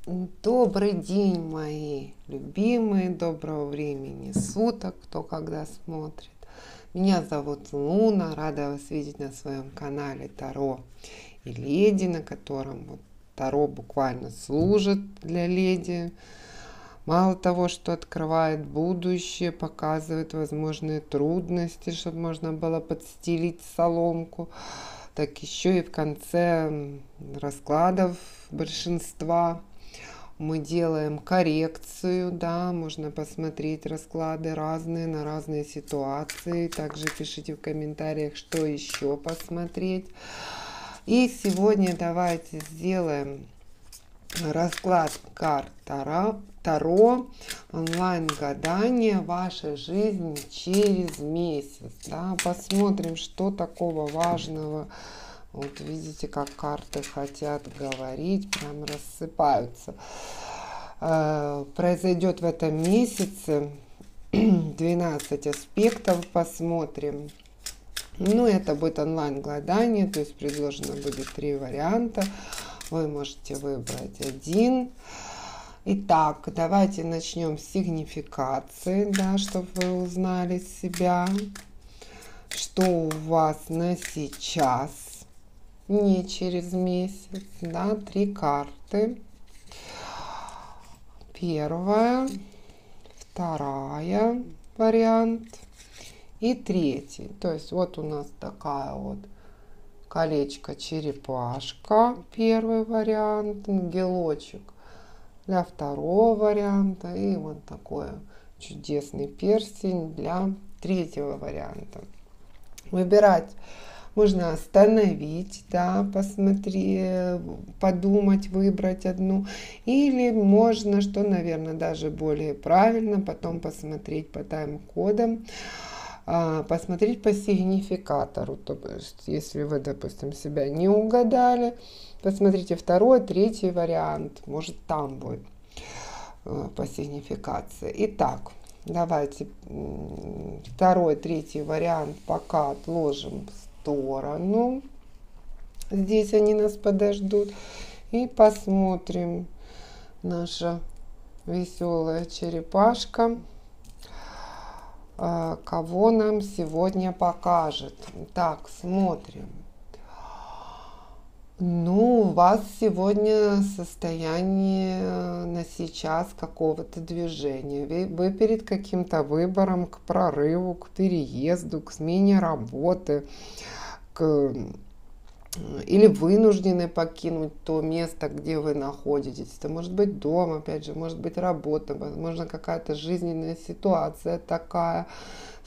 Добрый день, мои любимые, доброго времени суток, кто когда смотрит. Меня зовут Луна, рада вас видеть на своем канале Таро и Леди, на котором Таро буквально служит для леди. Мало того, что открывает будущее, показывает возможные трудности, чтобы можно было подстелить соломку, так еще и в конце раскладов большинства мы делаем коррекцию, да, можно посмотреть расклады разные на разные ситуации. Также пишите в комментариях, что еще посмотреть. И сегодня давайте сделаем расклад карт Таро, онлайн-гадание «Ваша жизнь через месяц». Да, посмотрим, что такого важного. Вот видите, как карты хотят говорить, прям рассыпаются. Произойдет в этом месяце 12 аспектов, посмотрим. Ну, это будет онлайн-гадание, то есть предложено будет 3 варианта. Вы можете выбрать один. Итак, давайте начнем с сигнификации, да, чтобы вы узнали себя, что у вас на сейчас. Не через месяц, да, 3 карты. Первая, вторая вариант и третий. То есть вот у нас такая вот колечко-черепашка, первый вариант, ангелочек для второго варианта и вот такой чудесный перстень для третьего варианта. Выбирать можно остановить, да, посмотреть, подумать, выбрать одну. Или можно, что, наверное, даже более правильно, потом посмотреть по тайм-кодам, посмотреть по сигнификатору. То есть, если вы, допустим, себя не угадали, посмотрите второй, третий вариант. Может, там будет по сигнификации. Итак, давайте второй, третий вариант пока отложим в сторону. Здесь они нас подождут. И посмотрим. Наша веселая черепашка, кого нам сегодня покажет. Так, смотрим. Ну, у вас сегодня состояние на сейчас какого-то движения. Вы перед каким-то выбором, к прорыву, к переезду, к смене работы, или вынуждены покинуть то место, где вы находитесь. Это может быть дом, опять же, может быть работа, возможно, какая-то жизненная ситуация такая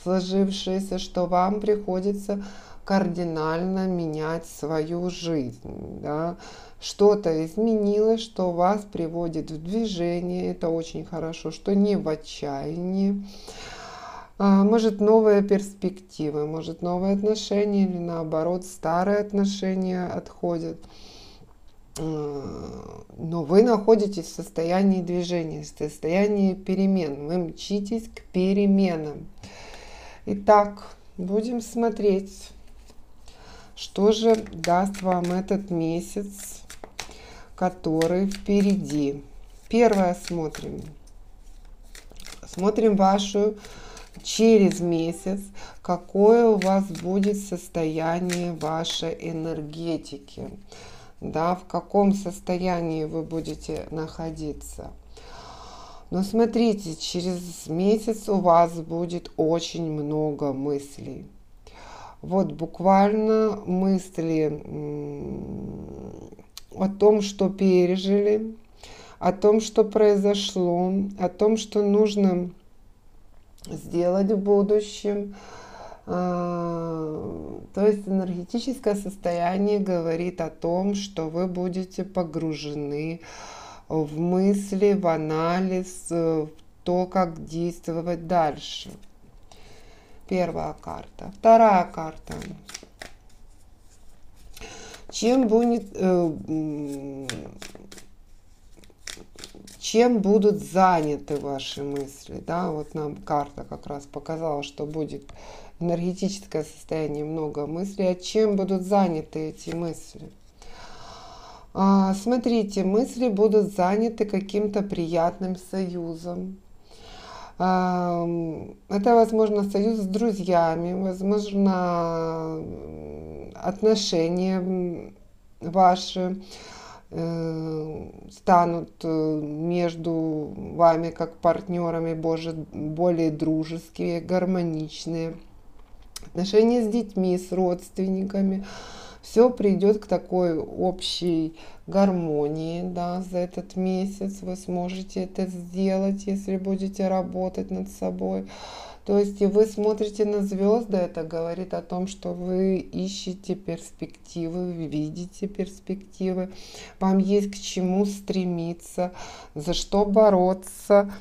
сложившаяся, что вам приходится кардинально менять свою жизнь. Да? Что-то изменилось, что вас приводит в движение. Это очень хорошо, что не в отчаянии. Может, новые перспективы, может, новые отношения или наоборот, старые отношения отходят. Но вы находитесь в состоянии движения, в состоянии перемен. Вы мчитесь к переменам. Итак, будем смотреть, что же даст вам этот месяц, который впереди. Первое смотрим. Смотрим вашу через месяц, какое у вас будет состояние вашей энергетики, да, в каком состоянии вы будете находиться. Но смотрите, через месяц у вас будет очень много мыслей. Вот буквально мысли о том, что пережили, о том, что произошло, о том, что нужно сделать в будущем. То есть энергетическое состояние говорит о том, что вы будете погружены в мысли, в анализ, в то, как действовать дальше. Первая карта. Вторая карта. Чем будут заняты ваши мысли? Да, вот нам карта как раз показала, что будет энергетическое состояние, много мыслей. А чем будут заняты эти мысли? Смотрите, мысли будут заняты каким-то приятным союзом. Это, возможно, союз с друзьями, возможно, отношения ваши станут между вами как партнерами более дружеские, гармоничные. Отношения с детьми, с родственниками. Все придет к такой общей гармонии, да, за этот месяц. Вы сможете это сделать, если будете работать над собой. То есть и вы смотрите на звезды, это говорит о том, что вы ищете перспективы, вы видите перспективы, вам есть к чему стремиться, за что бороться,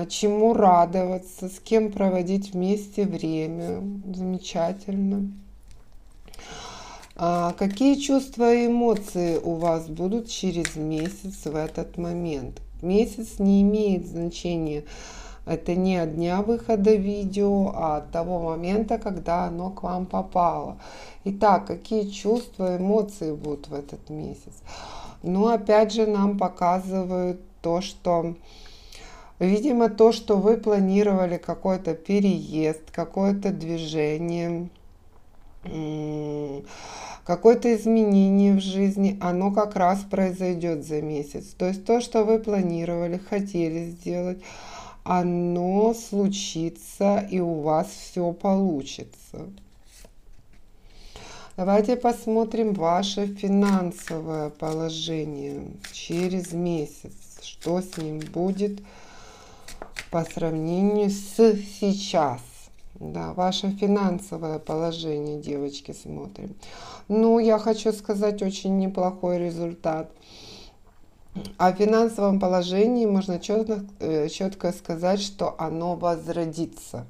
чему радоваться, с кем проводить вместе время. Замечательно. Какие чувства и эмоции у вас будут через месяц в этот момент? Месяц не имеет значения. Это не от дня выхода видео, а от того момента, когда оно к вам попало. Итак, какие чувства, эмоции будут в этот месяц? Ну, опять же, нам показывают то, что, видимо, то, что вы планировали какой-то переезд, какое-то движение, какое-то изменение в жизни, оно как раз произойдет за месяц. То есть то, что вы планировали, хотели сделать, оно случится, и у вас все получится. Давайте посмотрим ваше финансовое положение через месяц. Что с ним будет по сравнению с сейчас? Да, ваше финансовое положение, девочки, смотрим. Ну, я хочу сказать, очень неплохой результат. О финансовом положении можно четко сказать, что оно возродится.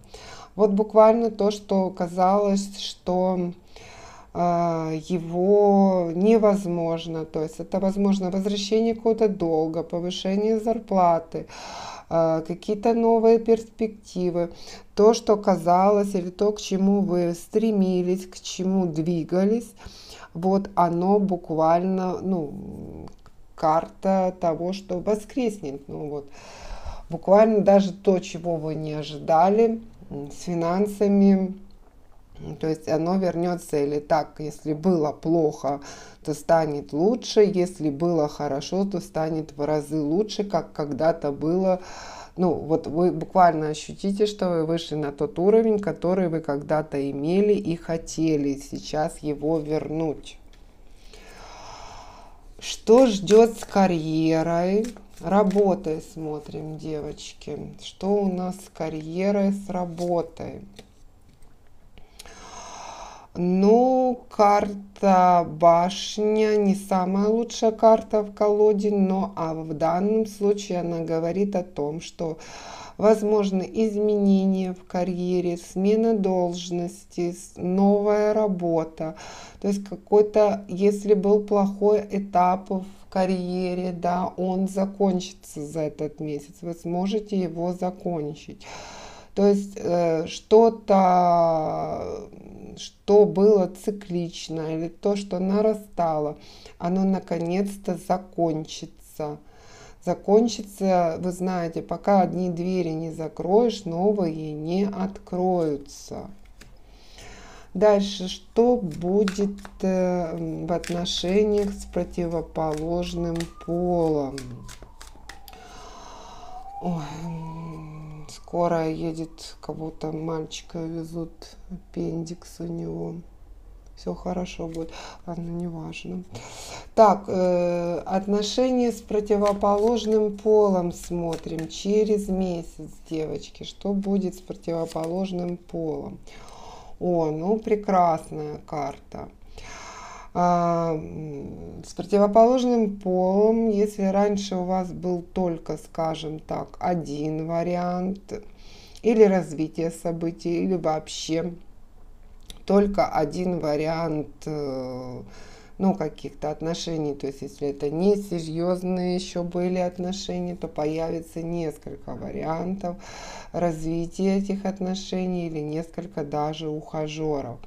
Вот буквально то, что казалось, что его невозможно. То есть это возможно возвращение какого-то долга, повышение зарплаты, какие-то новые перспективы. То, что казалось, или то, к чему вы стремились, к чему двигались, вот оно буквально, карта того, что воскреснет. Буквально даже то, чего вы не ожидали, с финансами, то есть оно вернется или так, если было плохо, то станет лучше, если было хорошо, то станет в разы лучше, как когда-то было. Вы буквально ощутите, что вы вышли на тот уровень, который вы когда-то имели и хотели сейчас его вернуть. Что ждет с карьерой? Работой смотрим, девочки. Что у нас с карьерой, с работой? Карта башня не самая лучшая карта в колоде, но в данном случае она говорит о том, что возможны изменения в карьере, смена должности, новая работа. То есть какой-то, если был плохой этап в карьере, да, он закончится за этот месяц. Вы сможете его закончить. То есть что-то, что было циклично, или то, что нарастало, оно наконец-то закончится. Закончится, вы знаете, пока одни двери не закроешь, новые не откроются. Дальше, что будет в отношениях с противоположным полом? Скоро едет, кого-то мальчика везут, аппендикс у него. Все хорошо будет. Ладно, неважно. Так, отношения с противоположным полом смотрим через месяц, девочки. Что будет с противоположным полом? Прекрасная карта. С противоположным полом, если раньше у вас был только, скажем так, один вариант, или развитие событий, или вообще только один вариант каких-то отношений, то есть если это не серьезные еще были отношения, то появится несколько вариантов развития этих отношений или несколько даже ухажеров.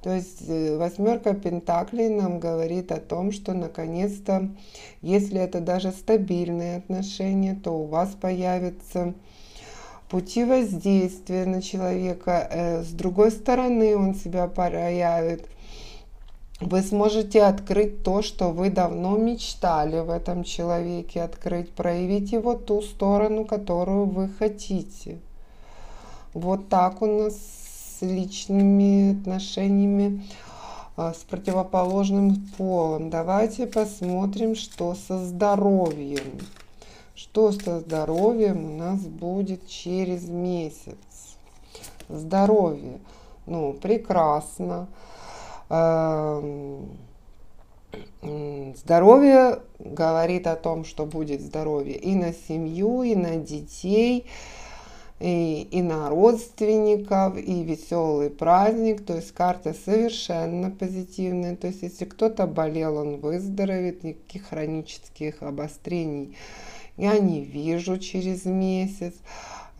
То есть восьмерка Пентаклей нам говорит о том, что наконец-то, если это даже стабильные отношения, то у вас появятся пути воздействия на человека. С другой стороны, он себя проявит. Вы сможете открыть то, что вы давно мечтали в этом человеке открыть, проявить его ту сторону, которую вы хотите. Вот так у нас с личными отношениями с противоположным полом. Давайте посмотрим, что со здоровьем. Что со здоровьем у нас будет через месяц. Здоровье. Ну, прекрасно. Здоровье говорит о том, что будет здоровье и на семью, и на детей, и на родственников, и веселый праздник. То есть карта совершенно позитивная. То есть если кто-то болел, он выздоровеет, никаких хронических обострений я не вижу через месяц.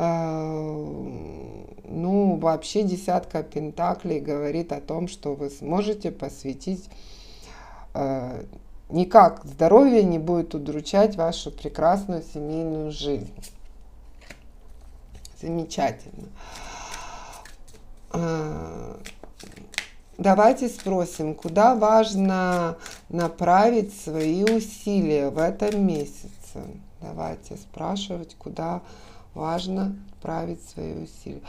Ну, вообще десятка пентаклей говорит о том, что вы сможете посвятить, никак здоровье не будет удручать вашу прекрасную семейную жизнь. Замечательно. Давайте спросим, куда важно направить свои усилия в этом месяце. Давайте спрашивать, куда важно направить свои усилия.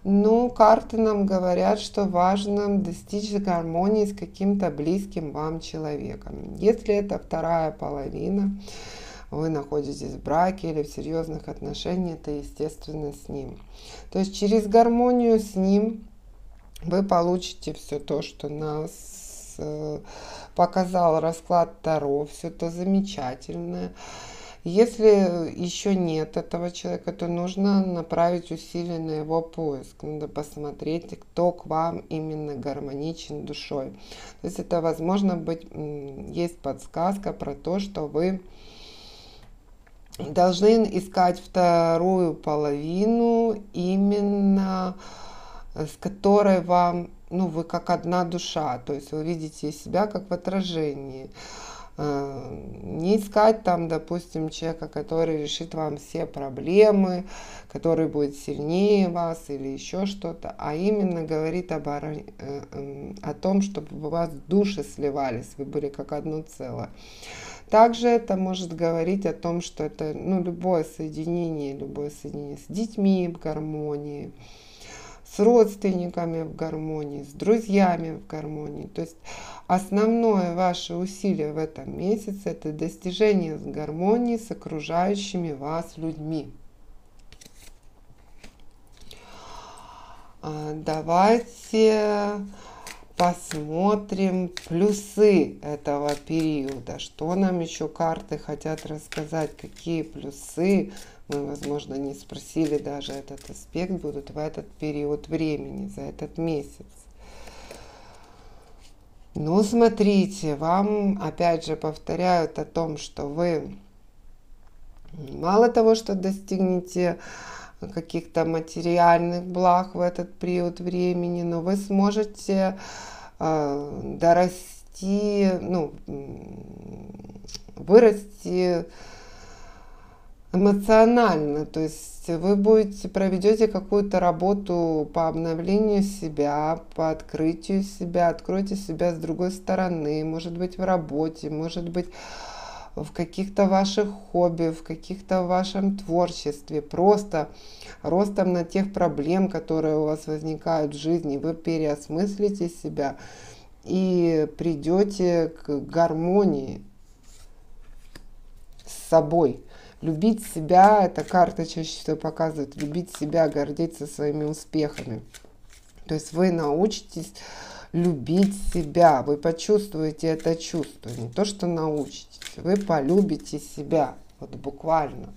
Ну, карты нам говорят, что важно достичь гармонии с каким-то близким вам человеком. Если это вторая половина, вы находитесь в браке или в серьезных отношениях, то, естественно, с ним. То есть через гармонию с ним вы получите все то, что нас показал расклад Таро, все то замечательное. Если еще нет этого человека, то нужно направить усилия на его поиск. Надо посмотреть, кто к вам именно гармоничен душой. То есть это, возможно, есть подсказка про то, что вы должны искать вторую половину, именно с которой вам, ну, вы как одна душа. То есть вы видите себя как в отражении. Не искать там, допустим, человека, который решит вам все проблемы, который будет сильнее вас или еще что-то, а именно говорит о том, чтобы у вас души сливались, вы были как одно целое. Также это может говорить о том, что это, ну, любое соединение с детьми в гармонии, с родственниками в гармонии, с друзьями в гармонии. То есть основное ваше усилие в этом месяце – это достижение гармонии с окружающими вас людьми. Давайте посмотрим плюсы этого периода. Что нам еще карты хотят рассказать, какие плюсы, мы, возможно, не спросили даже этот аспект, будут в этот период времени, за этот месяц. Ну, смотрите, вам опять же повторяют о том, что вы мало того, что достигнете каких-то материальных благ в этот период времени, но вы сможете дорасти, ну, вырасти эмоционально, то есть вы проведете какую-то работу по обновлению себя, по открытию себя, откройте себя с другой стороны, может быть в работе, может быть в каких-то ваших хобби, в каких-то вашем творчестве, просто ростом на тех проблем, которые у вас возникают в жизни, вы переосмыслите себя и придете к гармонии с собой. Любить себя, эта карта чаще всего показывает, любить себя, гордиться своими успехами. То есть вы научитесь любить себя, вы почувствуете это чувство, не то, что научитесь, вы полюбите себя, вот буквально.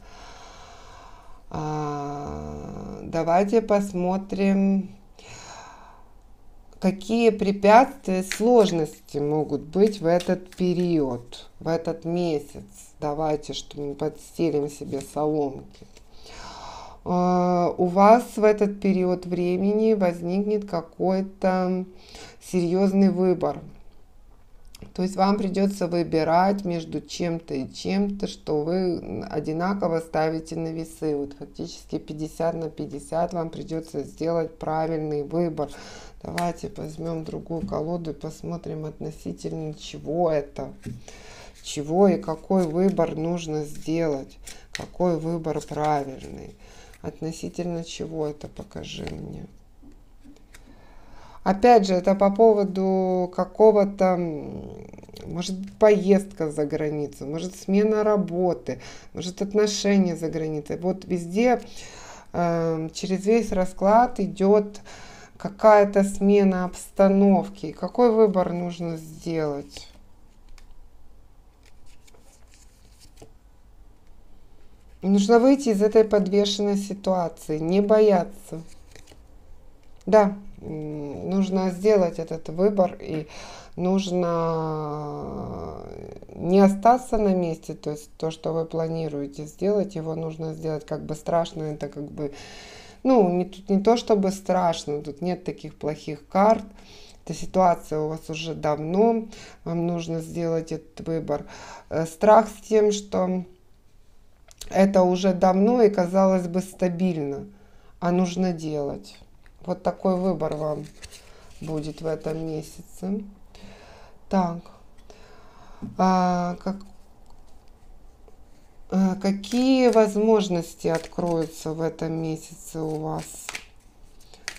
Давайте посмотрим, какие препятствия, сложности могут быть в этот период, в этот месяц. Давайте, что мы подстелим себе соломки. у вас в этот период времени возникнет какой-то серьезный выбор. То есть вам придется выбирать между чем-то и чем-то, что вы одинаково ставите на весы. Вот фактически 50 на 50 вам придется сделать правильный выбор. Давайте возьмем другую колоду и посмотрим относительно чего это. Чего и какой выбор нужно сделать. Какой выбор правильный. Относительно чего это, покажи мне. Опять же, это по поводу какого-то, может, поездка за границу, может, смена работы, может, отношения за границей. Вот везде через весь расклад идет какая-то смена обстановки. Какой выбор нужно сделать? Нужно выйти из этой подвешенной ситуации, не бояться. Да, нужно сделать этот выбор, и нужно не остаться на месте, то есть то, что вы планируете сделать, его нужно сделать. Как бы страшно, это как бы, ну, тут не то чтобы страшно, тут нет таких плохих карт. Эта ситуация у вас уже давно, вам нужно сделать этот выбор. Страх с тем, что это уже давно и, казалось бы, стабильно, а нужно делать. Вот такой выбор вам будет в этом месяце. Так, какие возможности откроются в этом месяце у вас?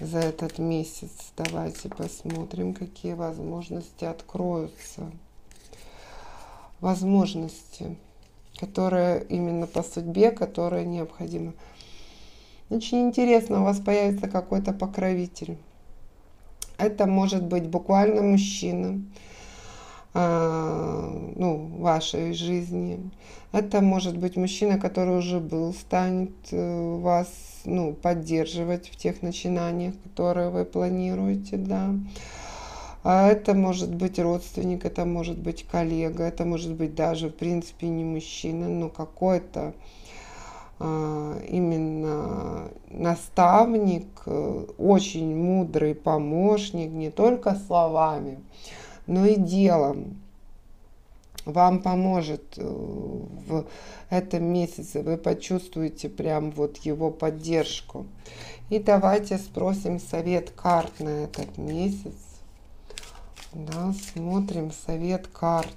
За этот месяц давайте посмотрим, какие возможности откроются. Возможности, которые именно по судьбе, которые необходимы. Очень интересно, у вас появится какой-то покровитель. Это может быть буквально мужчина, в вашей жизни. Это может быть мужчина, который уже был, станет вас, поддерживать в тех начинаниях, которые вы планируете, да. А это может быть родственник, это может быть коллега, это может быть даже, в принципе, не мужчина, но какой-то именно наставник, очень мудрый помощник, не только словами, но и делом. Вам поможет в этом месяце, вы почувствуете прям вот его поддержку. И давайте спросим совет карт на этот месяц. Да, смотрим совет карт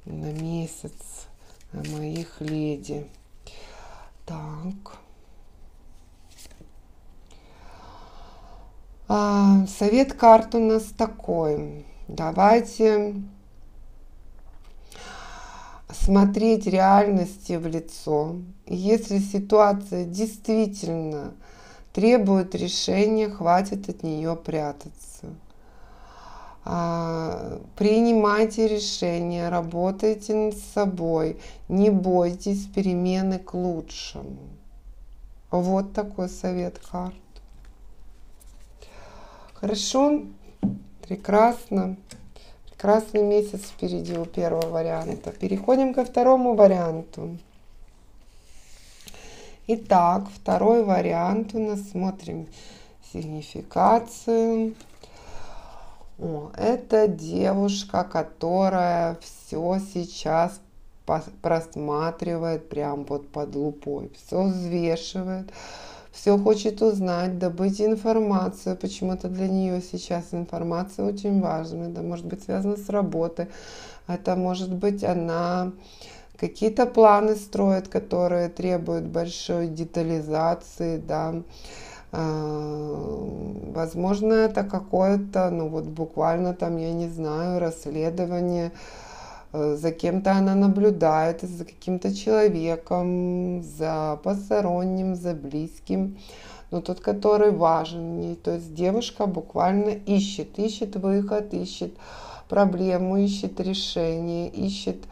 на месяц моих леди. Так. Совет карт у нас такой. Давайте смотреть реальности в лицо. Если ситуация действительно требует решения, хватит от нее прятаться. Принимайте решения, работайте над собой, не бойтесь перемены к лучшему. Вот такой совет карт. Хорошо, прекрасно. Прекрасный месяц впереди у первого варианта. Переходим ко второму варианту. Итак, второй вариант у нас, смотрим сигнификацию. Это девушка, которая все сейчас просматривает прям вот под лупой, все взвешивает, все хочет узнать, добыть информацию. Почему-то для нее сейчас информация очень важна. Это может быть связано с работой, это может быть она какие-то планы строит, которые требуют большой детализации, да. Возможно, это какое-то, буквально там, я не знаю, расследование, за кем-то она наблюдает, за каким-то человеком, за посторонним, за близким, но тот, который важен ей. То есть девушка буквально ищет выход, ищет проблему, ищет решение, ищет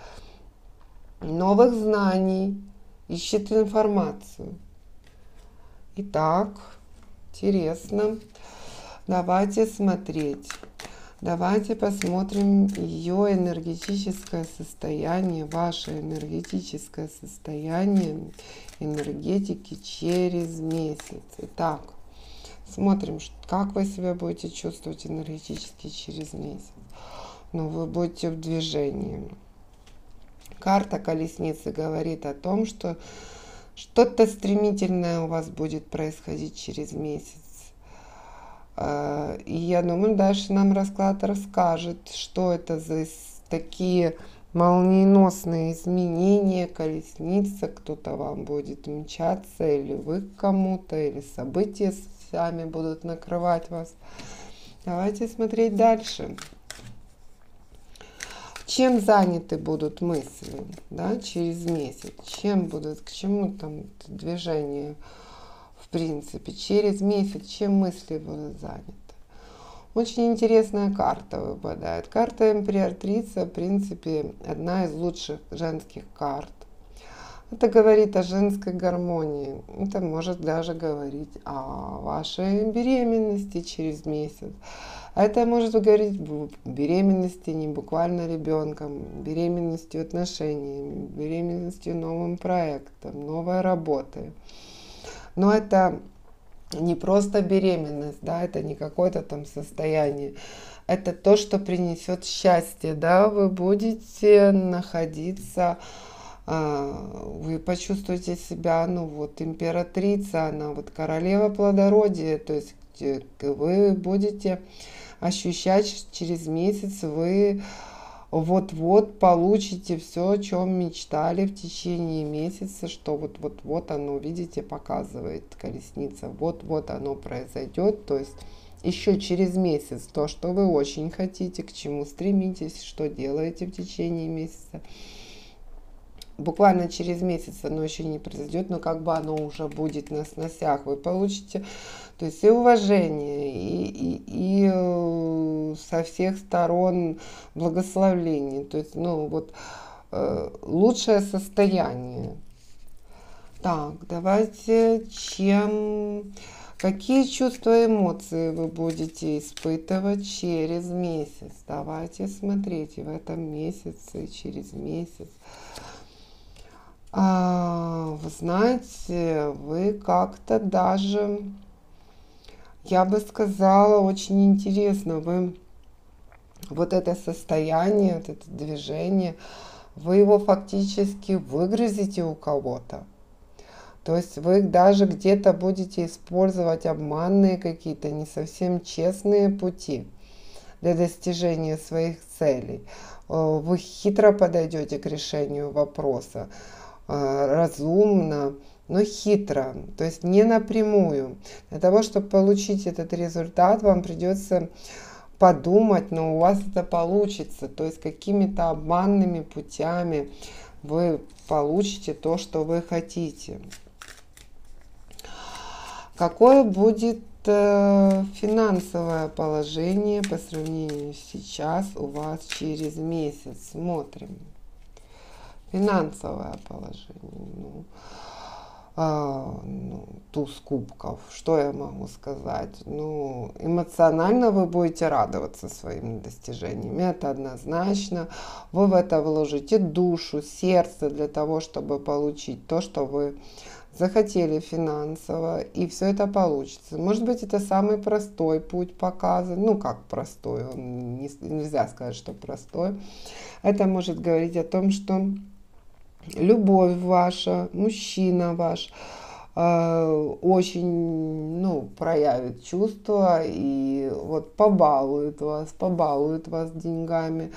новых знаний, ищет информацию. Итак, интересно. Давайте смотреть. Давайте посмотрим ее энергетическое состояние, ваше энергетическое состояние энергетики через месяц. Итак, смотрим, как вы себя будете чувствовать энергетически через месяц. Ну, вы будете в движении. Карта колесницы говорит о том, что что-то стремительное у вас будет происходить через месяц. И я думаю, дальше нам расклад расскажет, что это за такие молниеносные изменения, колесница, кто-то вам будет мчаться, или вы к кому-то, или события сами будут накрывать вас. Давайте смотреть дальше. Чем заняты будут мысли, да, через месяц? Чем будут, к чему там движение? В принципе, через месяц, чем мысли будут заняты. Очень интересная карта выпадает. Карта императрица, в принципе, одна из лучших женских карт. Это говорит о женской гармонии. Это может даже говорить о вашей беременности через месяц. А это может говорить о беременности не буквально ребенком, беременностью отношениями, беременностью новым проектом, новой работой. Но это не просто беременность, да, это не какое-то там состояние. Это то, что принесет счастье, да, вы будете находиться, вы почувствуете себя, ну вот императрица, она вот королева плодородия, то есть вы будете ощущать через месяц, вы вот-вот получите все, о чем мечтали в течение месяца, что вот оно, видите, показывает колесница, вот оно произойдет, то есть еще через месяц то, что вы очень хотите, к чему стремитесь, что делаете в течение месяца. Буквально через месяц оно еще не произойдет, но как бы оно уже будет на сносях. Вы получите, то есть и уважение, и со всех сторон благословление. То есть, ну вот, лучшее состояние. Так, давайте, какие чувства и эмоции вы будете испытывать через месяц? Давайте смотреть в этом месяце, через месяц. Вы знаете, вы как-то даже, я бы сказала, очень интересно, вы вот это состояние, вот это движение, вы его фактически выгрузите у кого-то. То есть вы даже где-то будете использовать обманные какие-то не совсем честные пути для достижения своих целей. Вы хитро подойдете к решению вопроса. Разумно, но хитро, то есть не напрямую. Для того, чтобы получить этот результат, вам придется подумать, но у вас это получится, то есть какими-то обманными путями вы получите то, что вы хотите. Какое будет финансовое положение по сравнению с сейчас у вас через месяц? Смотрим. Финансовое положение. Туз кубков. Что я могу сказать? Ну, эмоционально вы будете радоваться своим достижениям. Это однозначно. Вы в это вложите душу, сердце для того, чтобы получить то, что вы захотели финансово, и все это получится. Может быть, это самый простой путь показан. Ну, как простой, нельзя сказать, что простой. Это может говорить о том, что любовь ваша, мужчина ваш очень, проявит чувства и вот побалует вас деньгами.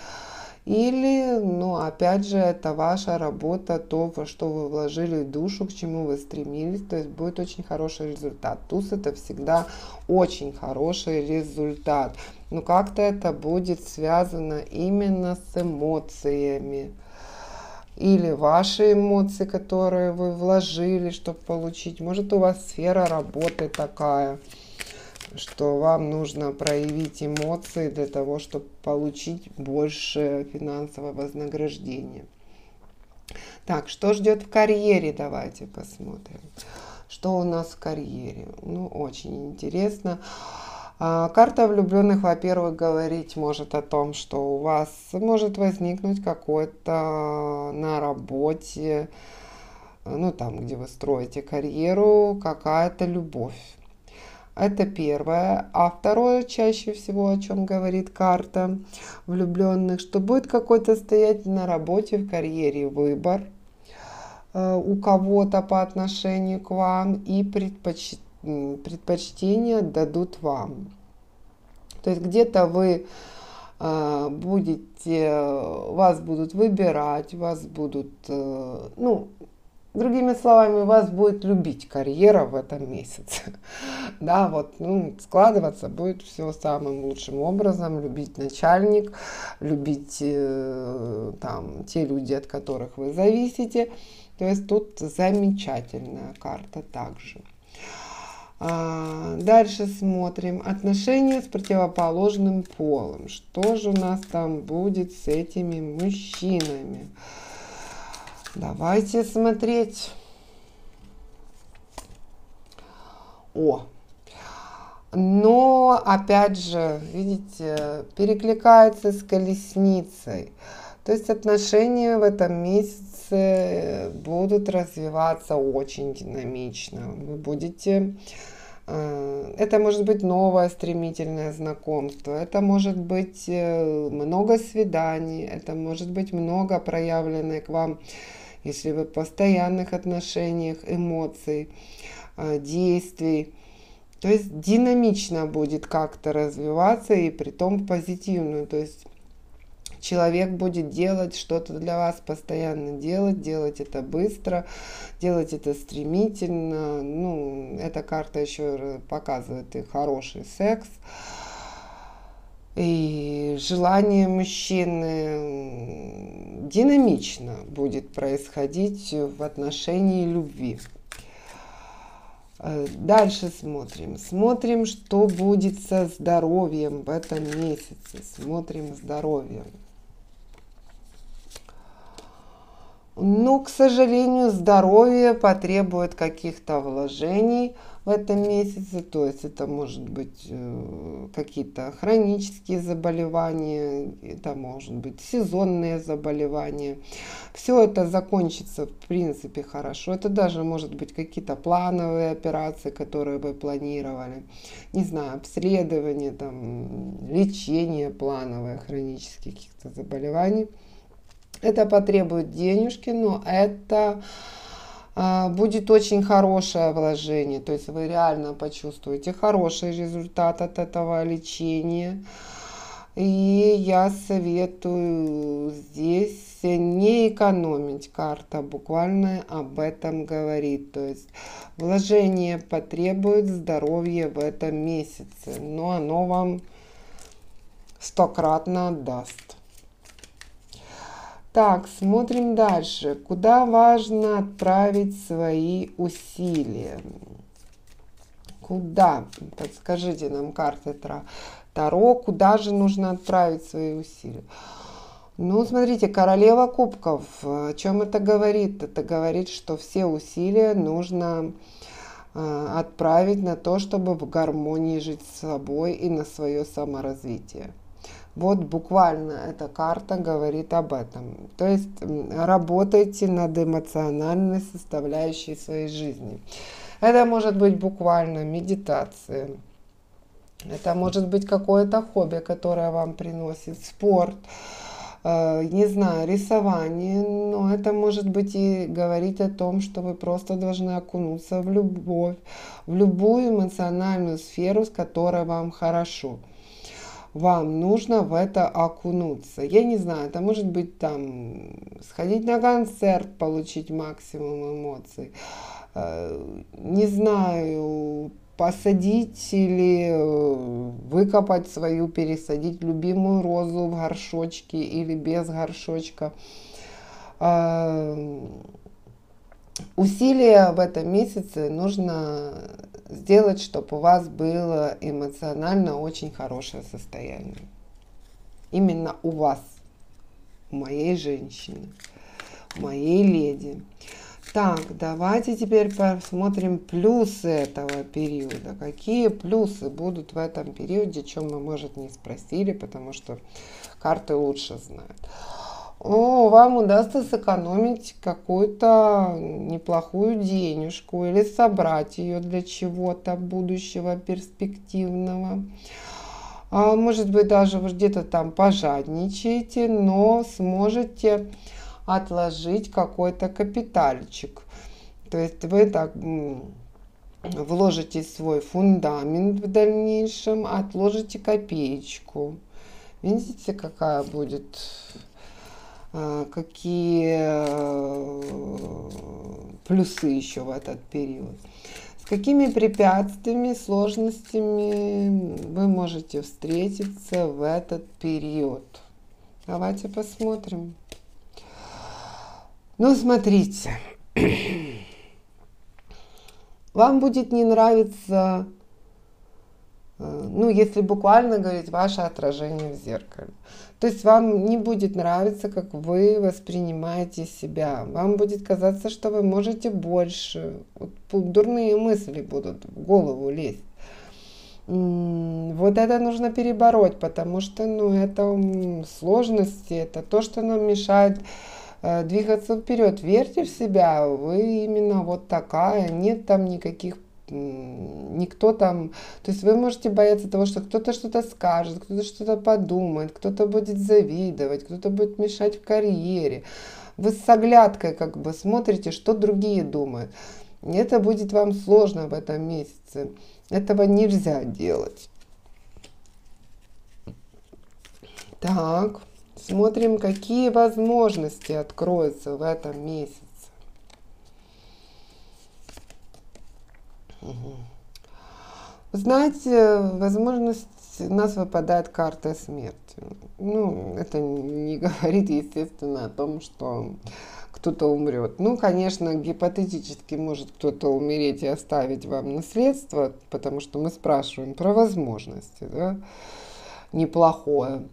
Или, опять же, это ваша работа, то, во что вы вложили душу, к чему вы стремились, то есть будет очень хороший результат. Туз — это всегда очень хороший результат. Но как-то это будет связано именно с эмоциями. Или ваши эмоции, которые вы вложили, чтобы получить. Может, у вас сфера работы такая, что вам нужно проявить эмоции для того, чтобы получить больше финансового вознаграждения. Так, что ждет в карьере? Давайте посмотрим. Что у нас в карьере? Очень интересно. Карта влюбленных, во-первых, говорить может о том, что у вас может возникнуть какой-то на работе, ну там, где вы строите карьеру, какая-то любовь. Это первое. А второе, чаще всего, о чем говорит карта влюбленных, что будет какой-то стоять на работе, в карьере выбор у кого-то по отношению к вам, и предпочтение дадут вам. То есть где-то вы вас будут выбирать, вас будут, ну, другими словами, вас будет любить карьера в этом месяце. Да, вот, ну, складываться будет все самым лучшим образом, любить начальник, любить там те люди, от которых вы зависите. То есть тут замечательная карта также. Дальше смотрим отношения с противоположным полом. Что же у нас там будет с этими мужчинами? Давайте смотреть. Но опять же, видите, перекликается с колесницей. То есть отношения в этом месяце будут развиваться очень динамично. Вы будете... Это может быть новое стремительное знакомство, это может быть много свиданий, это может быть много проявленных к вам, если вы в постоянных отношениях, эмоций, действий. То есть динамично будет как-то развиваться, и притом в позитивную. То есть человек будет делать что-то для вас, постоянно делать это быстро, делать это стремительно. Ну, эта карта еще показывает и хороший секс, и желание мужчины динамично будет происходить в отношении любви. Дальше смотрим. Смотрим, что будет со здоровьем в этом месяце. Смотрим здоровье. Но, к сожалению, здоровье потребует каких-то вложений в этом месяце. То есть это может быть какие-то хронические заболевания, это может быть сезонные заболевания. Все это закончится в принципе хорошо. Это даже может быть какие-то плановые операции, которые вы планировали. Не знаю, обследование, там, лечение плановое хронических каких-то заболеваний. Это потребует денежки, но это будет очень хорошее вложение. То есть вы реально почувствуете хороший результат от этого лечения. И я советую здесь не экономить. Карта буквально об этом говорит. То есть вложение потребует здоровья в этом месяце, но оно вам стократно отдаст. Так, смотрим дальше. Куда важно отправить свои усилия? Куда? Подскажите нам, карты Таро, куда же нужно отправить свои усилия? Ну, смотрите, королева кубков. О чем это говорит? Это говорит, что все усилия нужно отправить на то, чтобы в гармонии жить с собой и на свое саморазвитие. Вот буквально эта карта говорит об этом. То есть работайте над эмоциональной составляющей своей жизни. Это может быть буквально медитация. Это может быть какое-то хобби, которое вам приносит спорт. Не знаю, рисование. Но это может быть и говорить о том, что вы просто должны окунуться в любовь, в любую эмоциональную сферу, с которой вам хорошо. Вам нужно в это окунуться. Я не знаю, это может быть там сходить на концерт, получить максимум эмоций. Не знаю, посадить или выкопать свою, пересадить любимую розу в горшочке или без горшочка. Усилия в этом месяце нужно сделать, чтобы у вас было эмоционально очень хорошее состояние. Именно у вас, у моей женщины, у моей леди. Так, давайте теперь посмотрим плюсы этого периода. Какие плюсы будут в этом периоде, чем мы, может, не спросили, потому что карты лучше знают. Вам удастся сэкономить какую-то неплохую денежку или собрать ее для чего-то будущего, перспективного. Может быть, даже вы где-то там пожадничаете, но сможете отложить какой-то капитальчик. То есть вы так вложите свой фундамент в дальнейшем, отложите копеечку. Видите, какая будет, какие плюсы еще в этот период. С какими препятствиями, сложностями вы можете встретиться в этот период? Давайте посмотрим. Ну, смотрите, вам будет не нравиться, ну, если буквально говорить, ваше отражение в зеркале. То есть вам не будет нравиться, как вы воспринимаете себя. Вам будет казаться, что вы можете больше. Вот дурные мысли будут в голову лезть. Вот это нужно перебороть, потому что, ну, это сложности, это то, что нам мешает двигаться вперед. Верьте в себя, вы именно вот такая, нет там никаких, никто там, то есть вы можете бояться того, что кто-то что-то скажет, кто-то что-то подумает, кто-то будет завидовать, кто-то будет мешать в карьере. Вы с оглядкой как бы смотрите, что другие думают. И это будет вам сложно в этом месяце. Этого нельзя делать. Так. Смотрим, какие возможности откроются в этом месяце. Знаете, возможность, у нас выпадает карта смерти. Ну, это не говорит, естественно, о том, что кто-то умрет. Ну, конечно, гипотетически может кто-то умереть и оставить вам наследство, потому что мы спрашиваем про возможности, да, неплохое.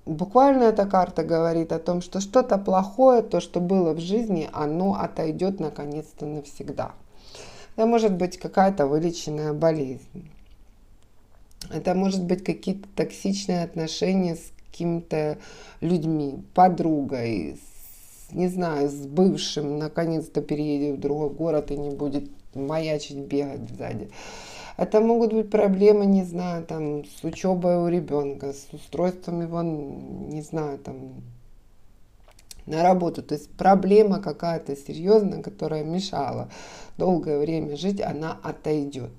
Буквально эта карта говорит о том, что что-то плохое, то, что было в жизни, оно отойдет наконец-то навсегда. Это может быть какая-то вылеченная болезнь. Это может быть какие-то токсичные отношения с какими-то людьми, подругой, не знаю, с бывшим, наконец-то переедет в другой город и не будет маячить, бегать сзади. Это могут быть проблемы, не знаю, там, с учебой у ребенка, с устройством его, не знаю, там, на работу. То есть проблема какая-то серьезная, которая мешала долгое время жить, она отойдет.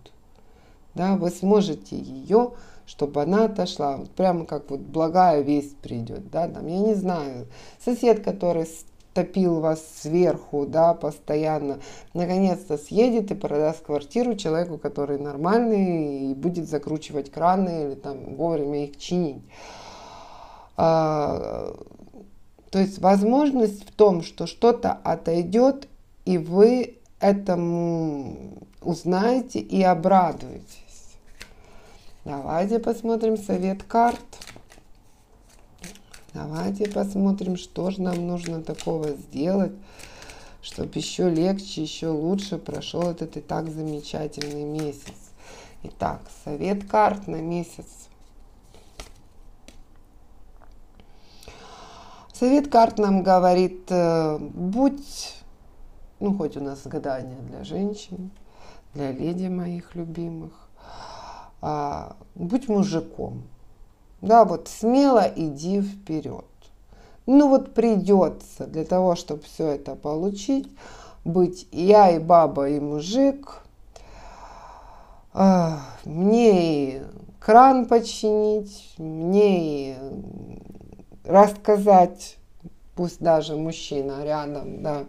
Да, вы сможете ее, чтобы она отошла. Вот прямо как вот благая весть придет. Да, там, я не знаю, сосед, который топил вас сверху, да, постоянно, наконец-то съедет и продаст квартиру человеку, который нормальный и будет закручивать краны или там вовремя их чинить. То есть возможность в том, что что-то отойдет, и вы этому узнаете и обрадуетесь. Давайте посмотрим совет карт. Давайте посмотрим, что же нам нужно такого сделать, чтобы еще легче, еще лучше прошел этот и так замечательный месяц. Итак, совет карт на месяц. Совет карт нам говорит, будь, ну хоть у нас гадание для женщин, для леди моих любимых, будь мужиком. Да, вот смело иди вперед. Ну вот придется для того, чтобы все это получить, быть я и баба, и мужик. Мне и кран починить, мне и рассказать, пусть даже мужчина рядом, да,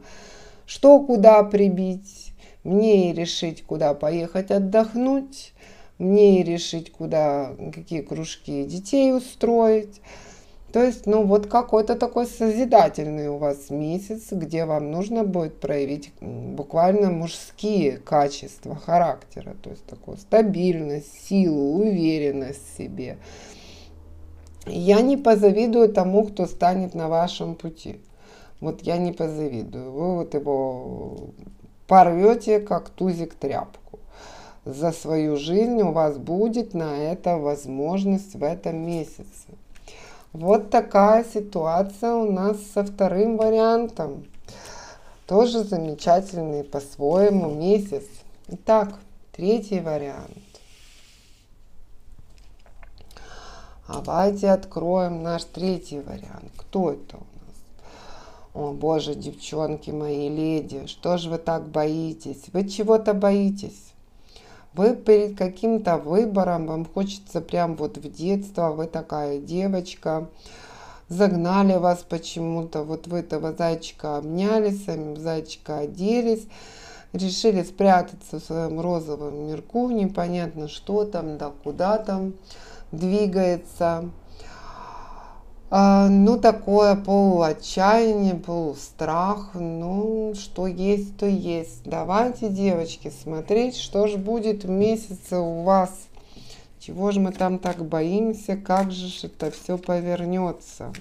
что куда прибить, мне и решить, куда поехать отдохнуть, мне и решить, куда, какие кружки детей устроить. То есть, ну вот какой-то такой созидательный у вас месяц, где вам нужно будет проявить буквально мужские качества характера. То есть такую стабильность, силу, уверенность в себе. Я не позавидую тому, кто станет на вашем пути. Вот я не позавидую. Вы вот его порвете, как тузик тряпку. За свою жизнь у вас будет на это возможность в этом месяце. Вот такая ситуация у нас со вторым вариантом. Тоже замечательный по-своему месяц. Итак, третий вариант. Давайте откроем наш третий вариант. Кто это у нас? О, боже, девчонки мои, леди, что же вы так боитесь? Вы чего-то боитесь? Вы перед каким-то выбором, вам хочется прям вот в детство, вы такая девочка, загнали вас почему-то, вот вы этого зайчика обняли, сами в зайчика оделись, решили спрятаться в своем розовом мирку, непонятно что там, да куда там двигается. Ну, такое полуотчаяние, полустрах, ну, что есть, то есть. Давайте, девочки, смотреть, что же будет в месяце у вас. Чего же мы там так боимся, как же это все повернется.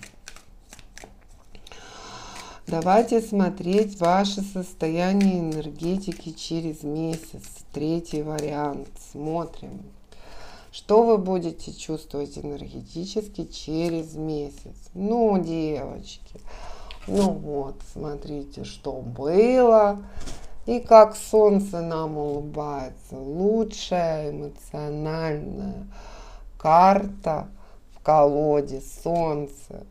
Давайте смотреть ваше состояние энергетики через месяц. Третий вариант. Смотрим. Что вы будете чувствовать энергетически через месяц? Ну, девочки, ну вот, смотрите, что было. И как солнце нам улыбается. Лучшая эмоциональная карта в колоде солнце.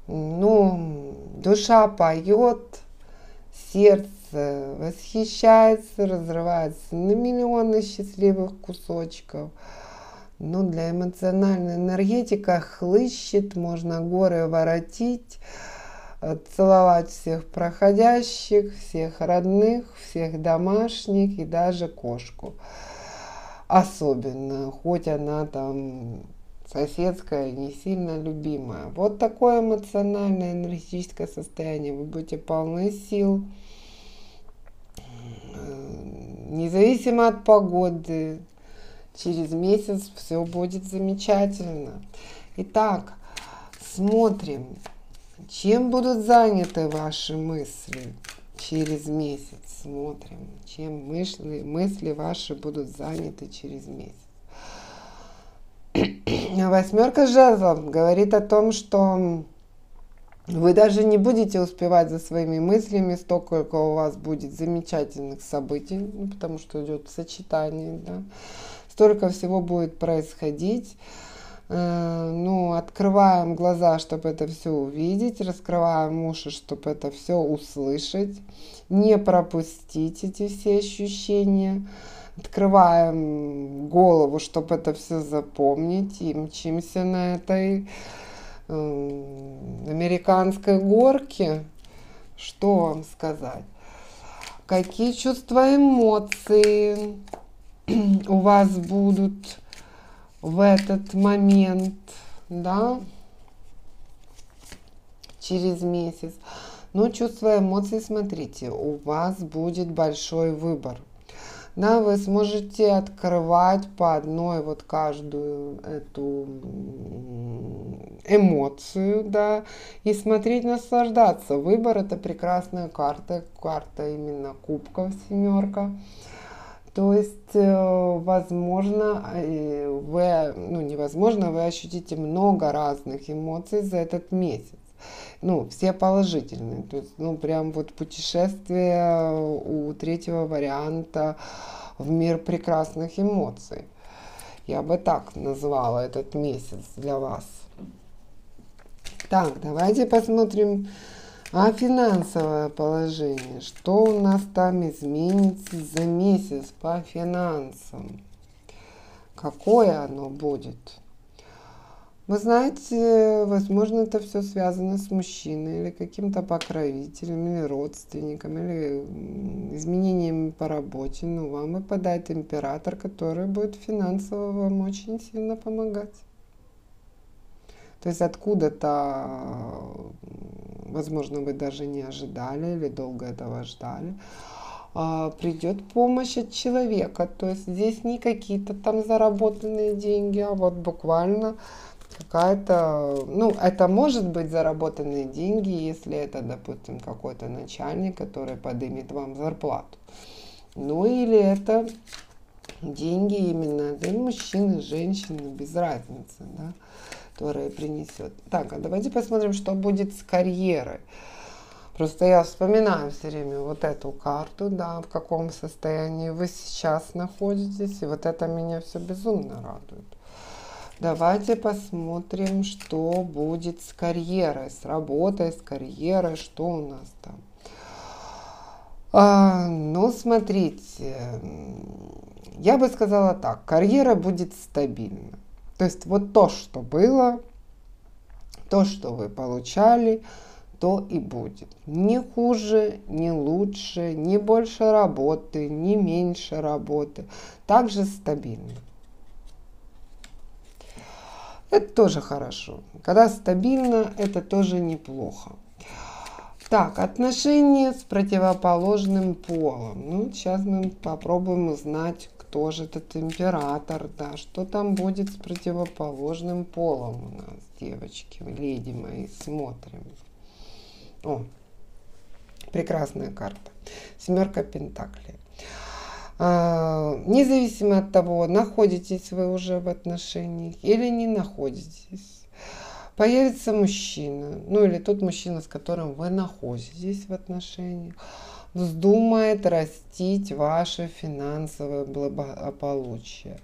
Ну, душа поет, сердце восхищается, разрывается на миллионы счастливых кусочков. Но для эмоциональной энергетика хлыщет, можно горы воротить, целовать всех проходящих, всех родных, всех домашних и даже кошку. Особенно, хоть она там соседская, не сильно любимая. Вот такое эмоциональное энергетическое состояние. Вы будете полны сил, независимо от погоды. Через месяц все будет замечательно. Итак, смотрим, чем будут заняты ваши мысли через месяц. Смотрим, чем мысли ваши будут заняты через месяц. Восьмерка жезлов говорит о том, что вы даже не будете успевать за своими мыслями, столько у вас будет замечательных событий, потому что идет сочетание, да. Столько всего будет происходить. Ну, открываем глаза, чтобы это все увидеть, раскрываем уши, чтобы это все услышать, не пропустить эти все ощущения. Открываем голову, чтобы это все запомнить, и мчимся на этой американской горке. Что вам сказать? Какие чувства, эмоции у вас будут в этот момент, да, через месяц. Но чувства, эмоции, смотрите, у вас будет большой выбор. Да, вы сможете открывать по одной вот каждую эту эмоцию, да, и смотреть, наслаждаться. Выбор — это прекрасная карта, карта именно кубков, семерка. То есть, возможно, вы, ну, невозможно, вы ощутите много разных эмоций за этот месяц. Ну, все положительные. То есть, ну, прям вот путешествие у третьего варианта в мир прекрасных эмоций. Я бы так назвала этот месяц для вас. Так, давайте посмотрим финансовое положение. Что у нас там изменится за месяц по финансам? Какое оно будет? Вы знаете, возможно, это все связано с мужчиной или каким-то покровителем, или родственником, или изменениями по работе. Но вам выпадает император, который будет финансово вам очень сильно помогать. То есть откуда-то, возможно, вы даже не ожидали или долго этого ждали, придет помощь от человека. То есть здесь не какие-то там заработанные деньги, а вот буквально какая-то, ну, это может быть заработанные деньги, если это, допустим, какой-то начальник, который поднимет вам зарплату. Ну, или это деньги именно для мужчины, женщины, без разницы, да, которые принесет. Так, а давайте посмотрим, что будет с карьерой. Просто я вспоминаю все время вот эту карту, да, в каком состоянии вы сейчас находитесь, и вот это меня все безумно радует. Давайте посмотрим, что будет с карьерой, с работой, с карьерой, что у нас там. Ну, смотрите, я бы сказала так, карьера будет стабильна. То есть вот то, что было, то, что вы получали, то и будет. Не хуже, не лучше, не больше работы, не меньше работы. Также стабильно. Это тоже хорошо. Когда стабильно, это тоже неплохо. Так, отношения с противоположным полом. Ну, сейчас мы попробуем узнать, кто же этот император, да, что там будет с противоположным полом у нас, девочки, леди мои, смотрим. О, прекрасная карта. Семерка пентаклей. Независимо от того, находитесь вы уже в отношениях или не находитесь, появится мужчина, ну или тот мужчина, с которым вы находитесь в отношениях, вздумает растить ваше финансовое благополучие.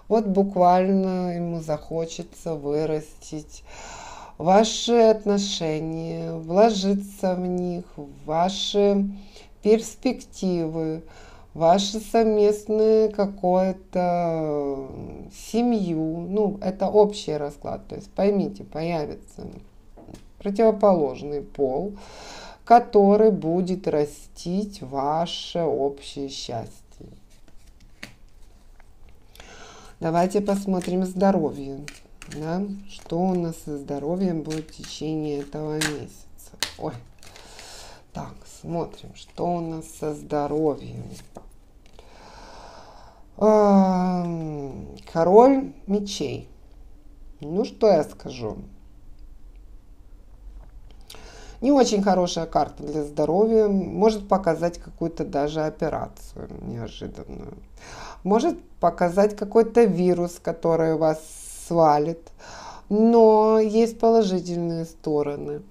Вот буквально ему захочется вырастить ваши отношения, вложиться в них, в ваши перспективы, ваши совместные какое-то семью. Ну, это общий расклад. То есть поймите, появится противоположный пол, который будет растить ваше общее счастье. Давайте посмотрим здоровье. Да? Что у нас со здоровьем будет в течение этого месяца? Ой. Так, смотрим, что у нас со здоровьем. Король мечей. Ну, что я скажу? Не очень хорошая карта для здоровья. Может показать какую-то даже операцию неожиданную. Может показать какой-то вирус, который вас свалит. Но есть положительные стороны.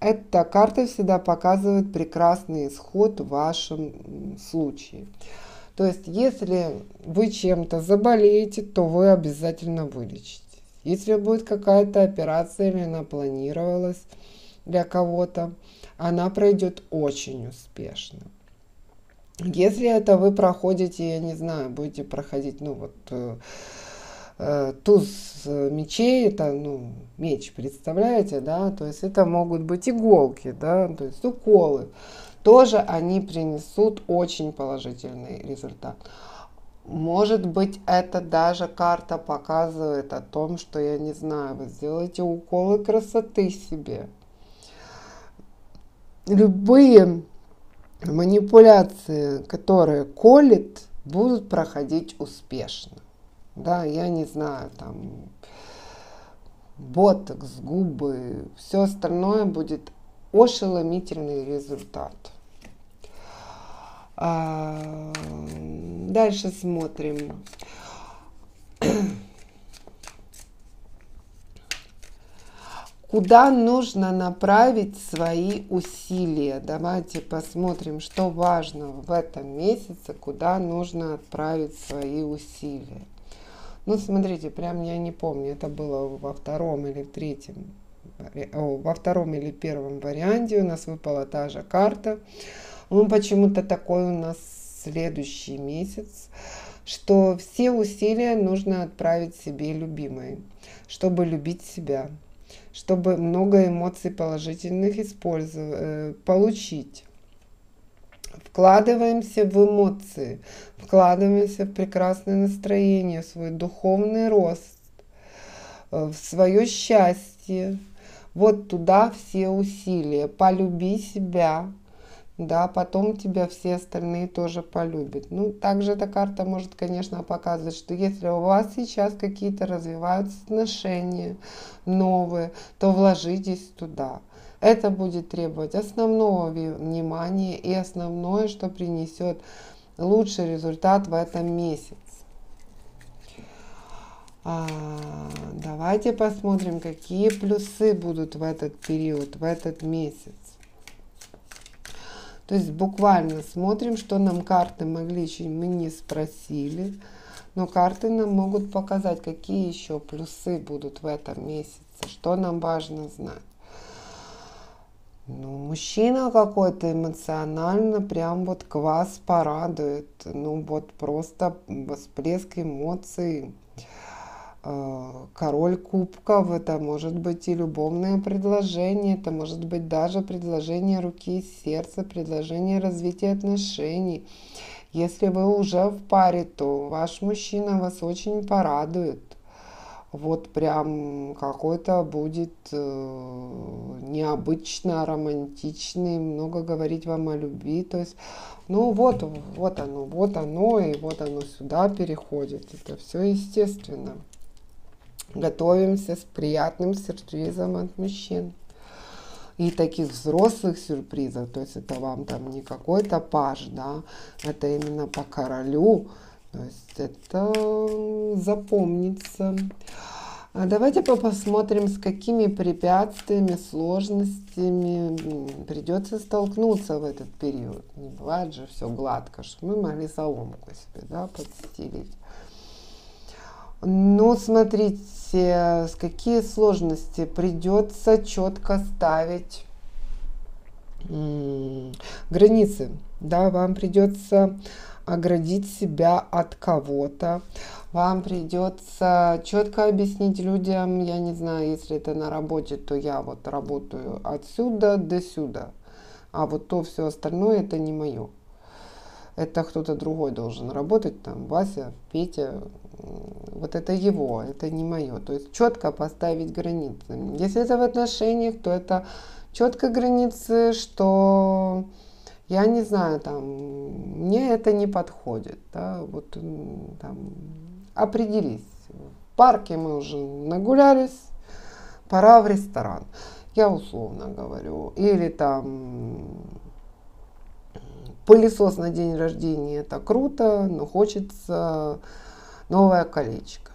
Эта карта всегда показывает прекрасный исход в вашем случае. То есть, если вы чем-то заболеете, то вы обязательно вылечитесь. Если будет какая-то операция или она планировалась для кого-то, она пройдет очень успешно. Если это вы проходите, я не знаю, будете проходить, ну вот, туз мечей, это, ну, меч, представляете, да, то есть это могут быть иголки, да, то есть уколы, тоже они принесут очень положительный результат. Может быть, это даже карта показывает о том, что, я не знаю, вы сделаете уколы красоты себе. Любые манипуляции, которые колят, будут проходить успешно. Да, я не знаю, там, ботокс, губы, все остальное будет ошеломительный результат. Дальше смотрим. Куда нужно направить свои усилия? Давайте посмотрим, что важно в этом месяце, куда нужно отправить свои усилия. Ну, смотрите, прям я не помню, это было во втором или первом варианте у нас выпала та же карта. Ну, почему-то такой у нас следующий месяц, что все усилия нужно отправить себе любимой, чтобы любить себя, чтобы много эмоций положительных получить. Вкладываемся в эмоции, вкладываемся в прекрасное настроение, в свой духовный рост, в свое счастье. Вот туда все усилия. Полюби себя, да, потом тебя все остальные тоже полюбят. Ну, также эта карта может, конечно, показывать, что если у вас сейчас какие-то развиваются отношения новые, то вложитесь туда. Это будет требовать основного внимания и основное, что принесет лучший результат в этом месяце. Давайте посмотрим, какие плюсы будут в этот период, в этот месяц. То есть буквально смотрим, что нам карты могли, мы не спросили, но карты нам могут показать, какие еще плюсы будут в этом месяце, что нам важно знать. Ну, мужчина какой-то эмоционально прям вот к вас порадует, ну вот просто всплеск эмоций. Король кубков, это может быть и любовное предложение, это может быть даже предложение руки и сердца, предложение развития отношений. Если вы уже в паре, то ваш мужчина вас очень порадует. Вот прям какой-то будет необычно романтичный, много говорить вам о любви. То есть, ну вот оно, и вот оно сюда переходит. Это все естественно. Готовимся с приятным сюрпризом от мужчин. И таких взрослых сюрпризов, то есть это вам там не какой-то паж, да, это именно по королю, то есть это запомнится. Давайте посмотрим, с какими препятствиями, сложностями придется столкнуться в этот период. Не бывает же все гладко, что мы могли соломку себе, да, подстелить. Ну, смотрите, с какие сложности придется четко ставить границы. Да, вам придется оградить себя от кого-то. Вам придется четко объяснить людям, я не знаю, если это на работе, то я вот работаю отсюда до сюда, а вот то все остальное это не мое. Это кто-то другой должен работать, там, Вася, Петя, вот это его, это не мое. То есть четко поставить границы. Если это в отношениях, то это четко границы, что я не знаю, там, мне это не подходит. Да, вот там, определись. В парке мы уже нагулялись, пора в ресторан. Я условно говорю. Или там пылесос на день рождения, это круто, но хочется новое колечко.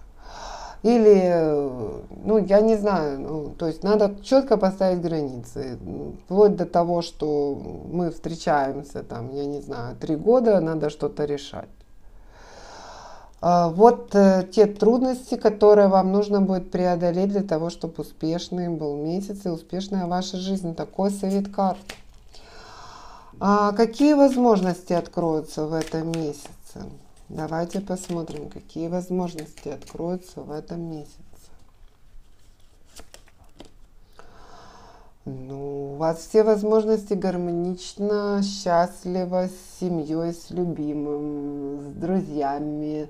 Или, ну, я не знаю, ну, то есть надо четко поставить границы. Вплоть до того, что мы встречаемся, там, я не знаю, 3 года, надо что-то решать. Вот те трудности, которые вам нужно будет преодолеть для того, чтобы успешный был месяц и успешная ваша жизнь. Такой совет карт. Какие возможности откроются в этом месяце? Давайте посмотрим, какие возможности откроются в этом месяце. Ну, у вас все возможности гармонично, счастливо, с семьей, с любимым, с друзьями,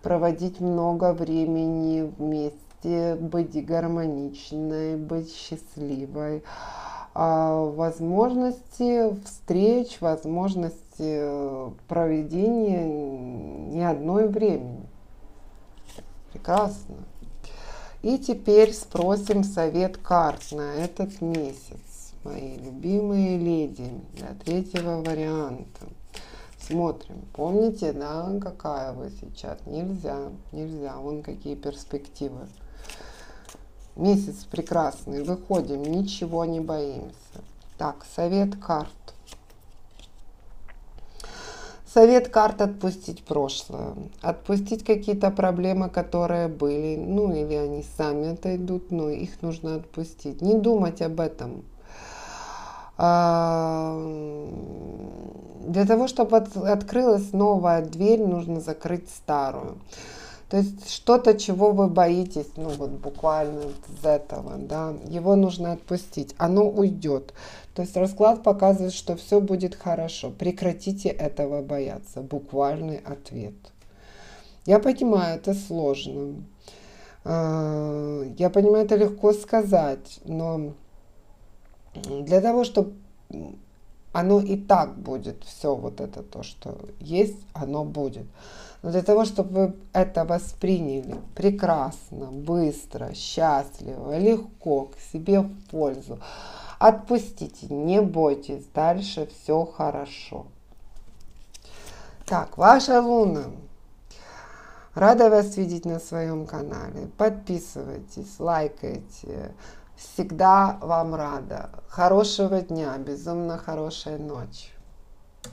проводить много времени вместе, быть гармоничной, быть счастливой. Возможности встреч, возможности проведения не одной времени. Прекрасно. И теперь спросим совет карт на этот месяц, мои любимые леди, для третьего варианта. Смотрим. Помните, да, какая вы сейчас? Нельзя. Вон какие перспективы. Месяц прекрасный, выходим, ничего не боимся. Так, совет карт. Совет карт отпустить прошлое. Отпустить какие-то проблемы, которые были. Ну, или они сами отойдут, но их нужно отпустить. Не думать об этом. Для того, чтобы открылась новая дверь, нужно закрыть старую. То есть что-то, чего вы боитесь, ну вот буквально из этого, да, его нужно отпустить, оно уйдет. То есть расклад показывает, что все будет хорошо. Прекратите этого бояться. Буквальный ответ. Я понимаю, это сложно. Я понимаю, это легко сказать, но для того, чтобы оно и так будет, все вот это то, что есть, оно будет. Но для того, чтобы вы это восприняли прекрасно, быстро, счастливо, легко, к себе в пользу, отпустите, не бойтесь, дальше все хорошо. Так, ваша Луна. Рада вас видеть на своем канале. Подписывайтесь, лайкайте. Всегда вам рада. Хорошего дня, безумно хорошей ночи.